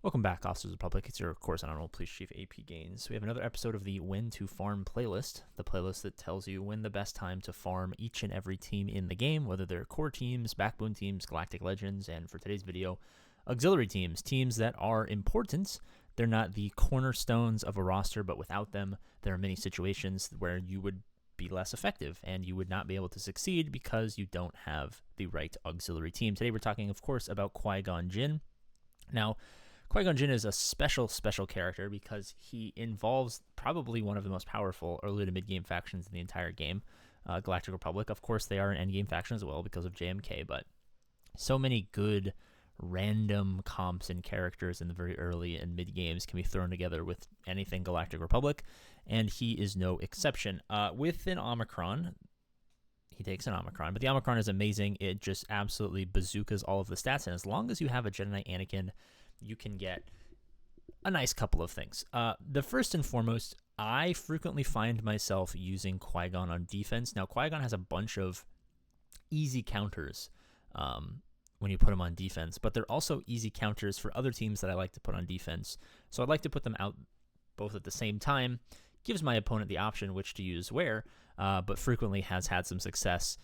Welcome back, Officers of the Republic. It's your course on Honorable Police Chief APGAINS. We have another episode of the When to Farm playlist, the playlist that tells you when the best time to farm each and every team in the game, whether they're core teams, backbone teams, galactic legends, and for today's video, auxiliary teams, teams that are important. They're not the cornerstones of a roster, but without them, there are many situations where you would be less effective and you would not be able to succeed because you don't have the right auxiliary team. Today we're talking, of course, about Qui-Gon Jinn. Now, Qui-Gon Jinn is a special character because he involves probably one of the most powerful early to mid-game factions in the entire game, Galactic Republic. Of course, they are an endgame faction as well because of JMK, but so many good random comps and characters in the very early and mid-games can be thrown together with anything Galactic Republic, and he is no exception. With an Omicron, he takes an Omicron, but the Omicron is amazing. It just absolutely bazookas all of the stats, and as long as you have a Jedi Knight Anakin, you can get a nice couple of things. The first and foremost, I frequently find myself using Qui-Gon on defense. Now, Qui-Gon has a bunch of easy counters when you put him on defense, but they're also easy counters for other teams that I like to put on defense. So I'd like to put them out both at the same time. Gives my opponent the option which to use where, but frequently has had some success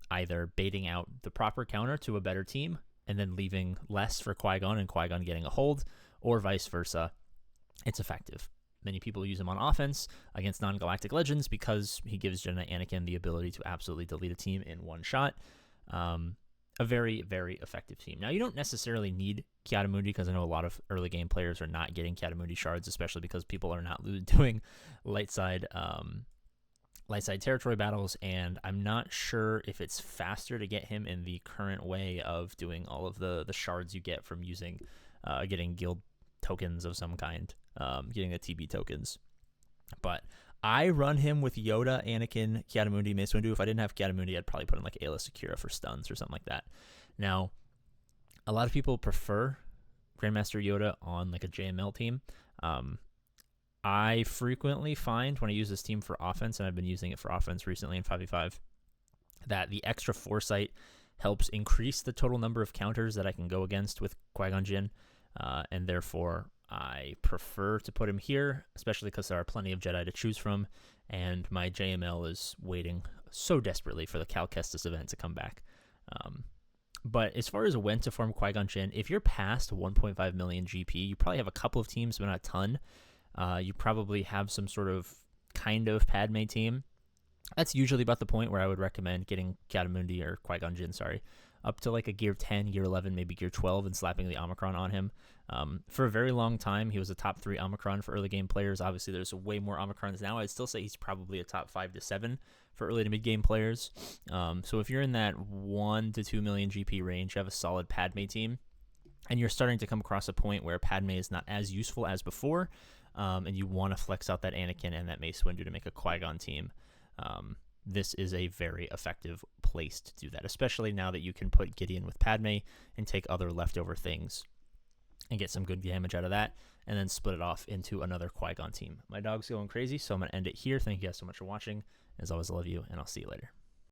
either baiting out the proper counter to a better team and then leaving less for Qui-Gon and Qui-Gon getting a hold, or vice versa. It's effective. Many people use him on offense against non-galactic legends because he gives Jedi Anakin the ability to absolutely delete a team in one shot. A very, very effective team. Now, you don't necessarily need Ki-Adi-Mundi because I know a lot of early game players are not getting Ki-Adi-Mundi shards, especially because people are not doing light side territory battles, and I'm not sure if it's faster to get him in the current way of doing all of the shards you get from using getting guild tokens of some kind, getting the TB tokens. But I run him with Yoda, Anakin, Ki-Adi-Mundi, Mace Windu. If I didn't have Ki-Adi-Mundi, I'd probably put in like Ayla Secura for stuns or something like that. Now, a lot of people prefer Grandmaster Yoda on like a JML team. I frequently find when I use this team for offense, and I've been using it for offense recently in 5v5, that the extra foresight helps increase the total number of counters that I can go against with Qui-Gon Jinn, and therefore I prefer to put him here, especially because there are plenty of Jedi to choose from, and my JML is waiting so desperately for the Cal Kestis event to come back. But as far as when to farm Qui-Gon Jinn, if you're past 1.5 million GP, you probably have a couple of teams, but not a ton. You probably have some sort of kind of Padme team. That's usually about the point where I would recommend getting Ki-Adi-Mundi or Qui-Gon Jinn, up to like a gear 10, gear 11, maybe gear 12, and slapping the Omicron on him. For a very long time, he was a top 3 Omicron for early game players. Obviously, there's way more Omicrons now. I'd still say he's probably a top 5 to 7 for early to mid game players. So if you're in that 1 to 2 million GP range, you have a solid Padme team, and you're starting to come across a point where Padme is not as useful as before, and you want to flex out that Anakin and that Mace Windu to make a Qui-Gon team. This is a very effective place to do that, especially now that you can put Gideon with Padme and take other leftover things and get some good damage out of that, and then split it off into another Qui-Gon team. My dog's going crazy, so I'm going to end it here. Thank you guys so much for watching. As always, I love you, and I'll see you later.